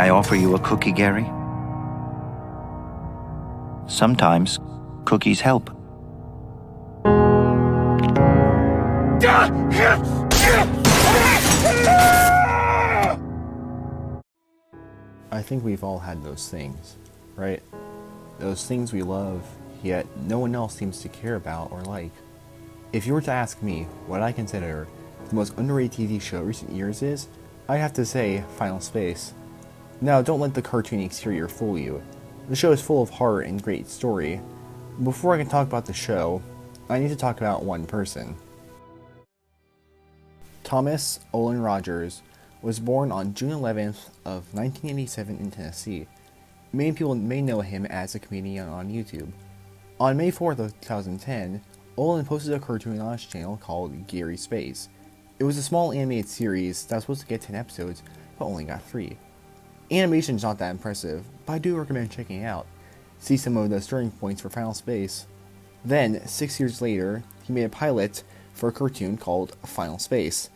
I offer you a cookie, Gary? Sometimes cookies help. I think we've all had those things, right? Those things we love, yet no one else seems to care about or like. If you were to ask me what I consider the most underrated TV show of recent years is, I'd have to say Final Space. Now, don't let the cartoony exterior fool you. The show is full of heart and great story. Before I can talk about the show, I need to talk about one person. Thomas Olin Rogers was born on June 11th of 1987 in Tennessee. Many people may know him as a comedian on YouTube. On May 4th of 2010, Olin posted a cartoon on his channel called Gary Space. It was a small animated series that was supposed to get 10 episodes, but only got 3. Animation's not that impressive, but I do recommend checking it out. See some of the starting points for Final Space. Then, 6 years later, he made a pilot for a cartoon called Final Space.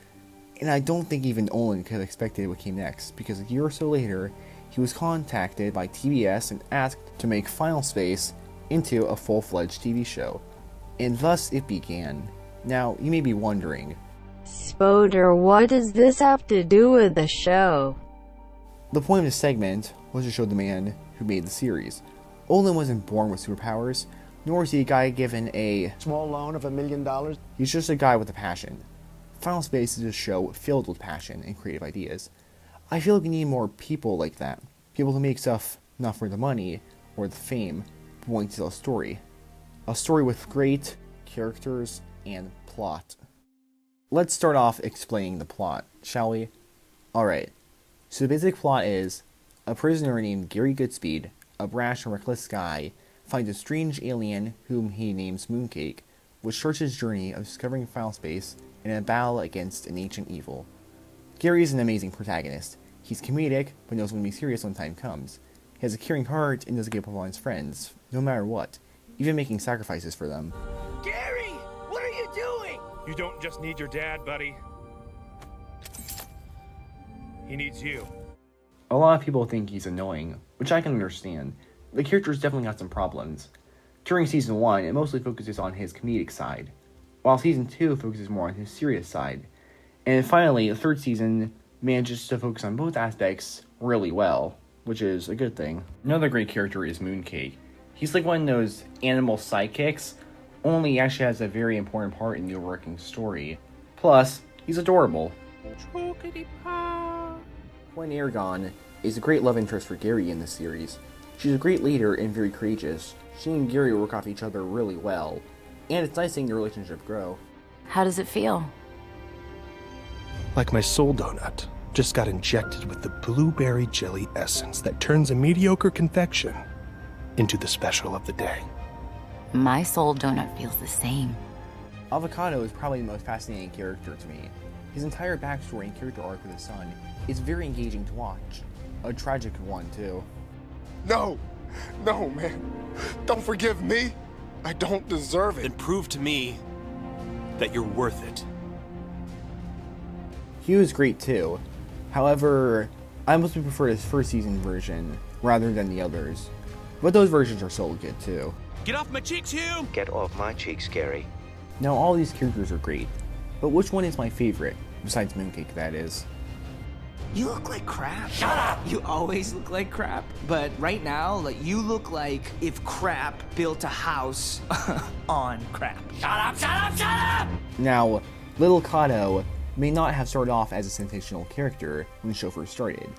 And I don't think even Olin could have expected what came next, because a year or so later, he was contacted by TBS and asked to make Final Space into a full-fledged TV show. And thus it began. Now, you may be wondering, Spoder, what does this have to do with the show? The point of this segment was to show the man who made the series. Olin wasn't born with superpowers, nor is he a guy given a small loan of $1 million. He's just a guy with a passion. Final Space is a show filled with passion and creative ideas. I feel like we need more people like that. People who make stuff not for the money or the fame, but wanting to tell a story. A story with great characters and plot. Let's start off explaining the plot, shall we? Alright, so the basic plot is, a prisoner named Gary Goodspeed, a brash and reckless guy, finds a strange alien whom he names Mooncake, which starts his journey of discovering Final Space in a battle against an ancient evil. Gary is an amazing protagonist. He's comedic, but knows when to be serious when time comes. He has a caring heart and doesn't give up on his friends, no matter what, even making sacrifices for them. Gary! What are you doing? You don't just need your dad, buddy. He needs you. A lot of people think he's annoying, which I can understand. The character's definitely got some problems. During Season 1, it mostly focuses on his comedic side, while Season 2 focuses more on his serious side. And finally, the third season manages to focus on both aspects really well, which is a good thing. Another great character is Mooncake. He's like one of those animal sidekicks, only he actually has a very important part in the overarching story. Plus, he's adorable. Gwen Aragon is a great love interest for Gary in this series. She's a great leader and very courageous. She and Gary work off each other really well, and it's nice seeing their relationship grow. How does it feel? Like my soul donut just got injected with the blueberry jelly essence that turns a mediocre confection into the special of the day. My soul donut feels the same. Avocado is probably the most fascinating character to me. His entire backstory and character arc with his son is very engaging to watch. A tragic one, too. No, man. Don't forgive me. I don't deserve it. Then prove to me that you're worth it. He was great too. However, I mostly prefer his first season version rather than the others. But those versions are so good too. Get off my cheeks, Hugh! Get off my cheeks, Gary. Now all these characters are great, but which one is my favorite? Besides Mooncake, that is. You look like crap. Shut up! You always look like crap. But right now, like, you look like if crap built a house on crap. Shut up, shut up, shut up! Now, Little Kato may not have started off as a sensational character when the show first started,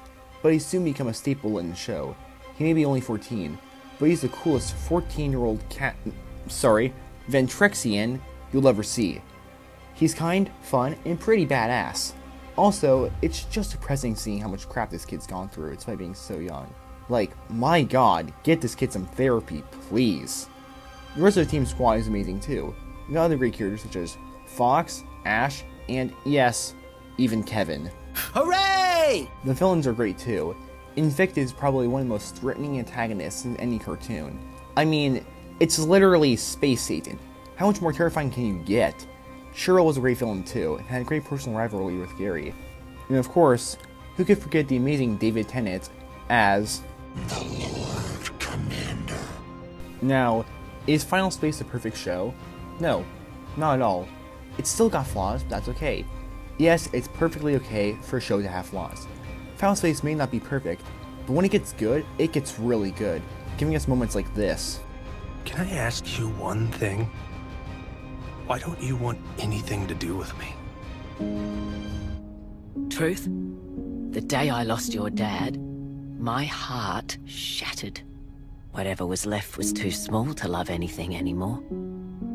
but he's soon become a staple in the show. He may be only 14, but he's the coolest 14-year-old Ventrexian you'll ever see. He's kind, fun, and pretty badass. Also, it's just depressing seeing how much crap this kid's gone through despite being so young. Like, my god, get this kid some therapy, please. The rest of the team squad is amazing too. We got other great characters such as Fox, Ash, and yes, even Kevin. Hooray! The villains are great too. Invicta is probably one of the most threatening antagonists in any cartoon. I mean, it's literally Space Satan. How much more terrifying can you get? Cheryl was a great villain too, and had a great personal rivalry with Gary. And of course, who could forget the amazing David Tennant, as the Lord Commander. Now, is Final Space the perfect show? No, not at all. It's still got flaws, but that's okay. Yes, it's perfectly okay for a show to have flaws. Final Space may not be perfect, but when it gets good, it gets really good, giving us moments like this. Can I ask you one thing? Why don't you want anything to do with me? Truth? The day I lost your dad, my heart shattered. Whatever was left was too small to love anything anymore.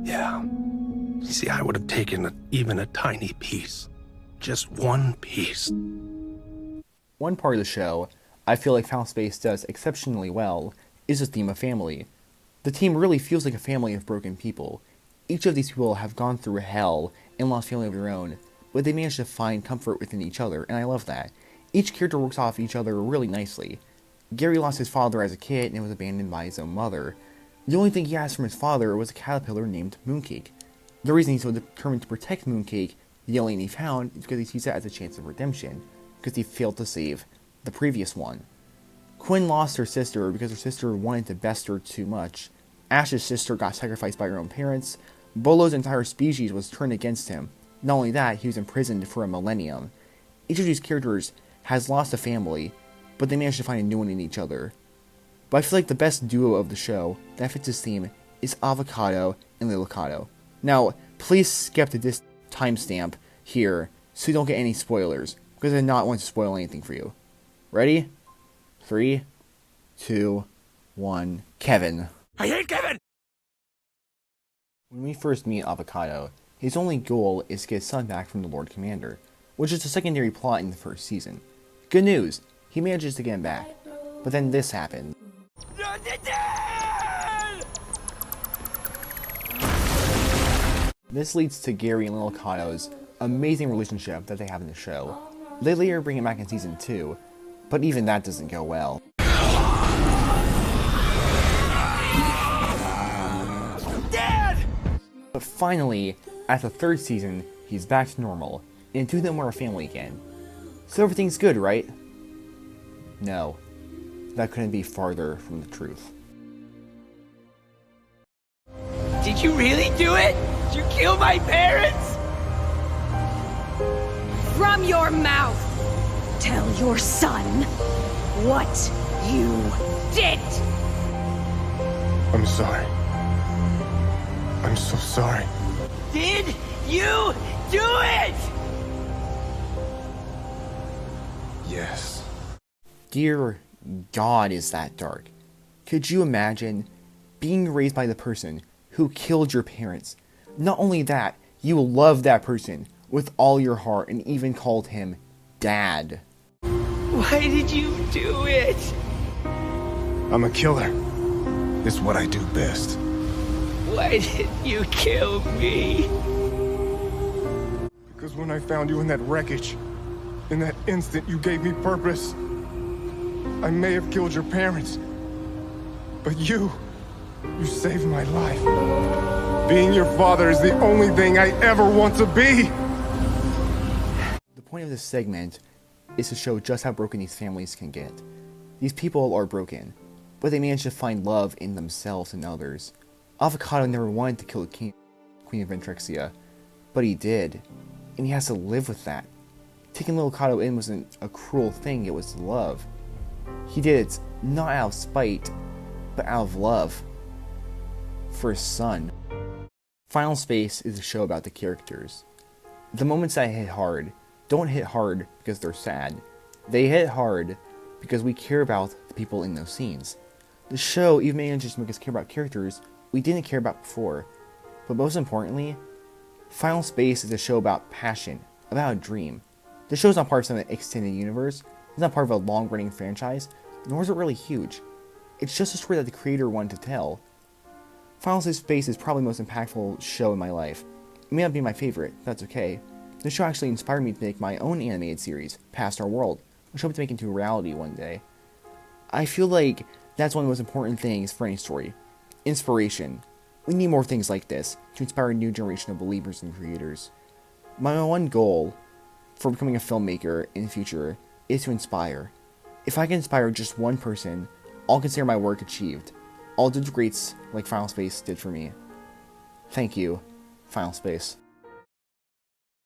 Yeah. You see, I would have taken even a tiny piece. Just one piece. One part of the show I feel like Final Space does exceptionally well is the theme of family. The team really feels like a family of broken people. Each of these people have gone through hell and lost family of their own, but they manage to find comfort within each other, and I love that. Each character works off each other really nicely. Gary lost his father as a kid and was abandoned by his own mother. The only thing he asked from his father was a caterpillar named Mooncake. The reason he's so determined to protect Mooncake, the alien he found, is because he sees it as a chance of redemption, because he failed to save the previous one. Quinn lost her sister because her sister wanted to best her too much. Ash's sister got sacrificed by her own parents. Bolo's entire species was turned against him. Not only that, he was imprisoned for a millennium. Each of these characters has lost a family, but they managed to find a new one in each other. But I feel like the best duo of the show that fits this theme is Avocado and Lilicado. Now, please skip to this timestamp here so you don't get any spoilers, because I did not want to spoil anything for you. Ready? 3, 2, 1. Kevin. I hate Kevin! When we first meet Avocado, his only goal is to get his son back from the Lord Commander, which is a secondary plot in the first season. Good news, he manages to get him back. But then this happened. This leads to Gary and Lilicado's amazing relationship that they have in the show. They later bring it back in season 2, but even that doesn't go well. Dad! But finally, at the third season, he's back to normal, and two of them were a family again. So everything's good, right? No. That couldn't be farther from the truth. Did you really do it? Did you kill my parents? From your mouth, tell your son what you did. I'm sorry. I'm so sorry. Did you do it? Yes. Dear God, is that dark. Could you imagine being raised by the person who killed your parents? Not only that, you loved that person with all your heart and even called him Dad. Why did you do it? I'm a killer. It's what I do best. Why did you kill me? Because when I found you in that wreckage, in that instant you gave me purpose. I may have killed your parents, but you saved my life. Being your father is the only thing I ever want to be. The point of this segment is to show just how broken these families can get. These people are broken, but they manage to find love in themselves and others. Avocado never wanted to kill the Queen of Ventrexia, but he did, and he has to live with that. Taking Lilicado in wasn't a cruel thing, it was love. He did it not out of spite, but out of love for his son. Final Space is a show about the characters. The moments that hit hard don't hit hard because they're sad. They hit hard because we care about the people in those scenes. The show even manages to make us care about characters we didn't care about before. But most importantly, Final Space is a show about passion, about a dream. The show's not part of some extended universe, it's not part of a long-running franchise, nor is it really huge. It's just a story that the creator wanted to tell. Final Space is probably the most impactful show in my life. It may not be my favorite, but that's okay. The show actually inspired me to make my own animated series, Past Our World, which I hope to make into a reality one day. I feel like that's one of the most important things for any story. Inspiration. We need more things like this to inspire a new generation of believers and creators. My one goal for becoming a filmmaker in the future is to inspire. If I can inspire just one person, I'll consider my work achieved. I'll do greats like Final Space did for me. Thank you, Final Space.